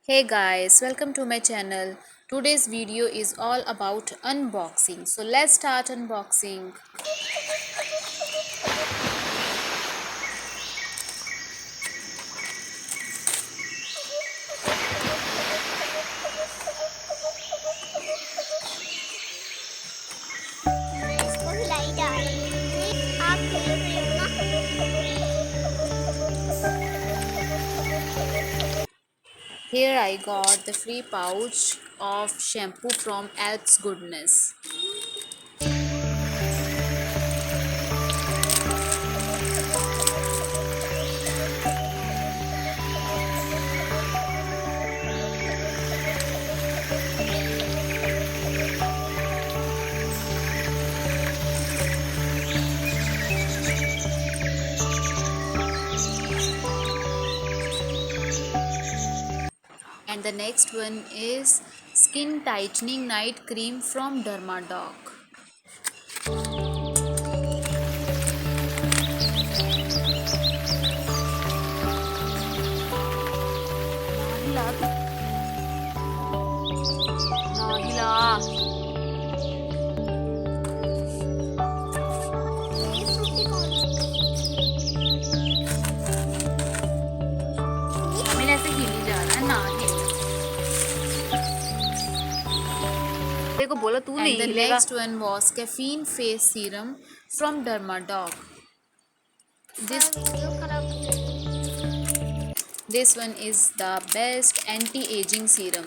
Hey guys, welcome to my channel. Today's video is all about unboxing. So let's start unboxing. इसको हिलाई जा रही है। आप देख रहे हो ना। Here I got the free pouch of shampoo from Elf's Goodness. And the next one is skin tightening night cream from Dermadoc. ये फ्रूटी कौन सी मेरे ऐसे हिल ही जा रहा है ना हिल। देखो बोला तू नहीं हिलेगा। And the next one was caffeine face serum from Dermadoc. Video खराब हो जाएगी। This one is the best anti-aging serum.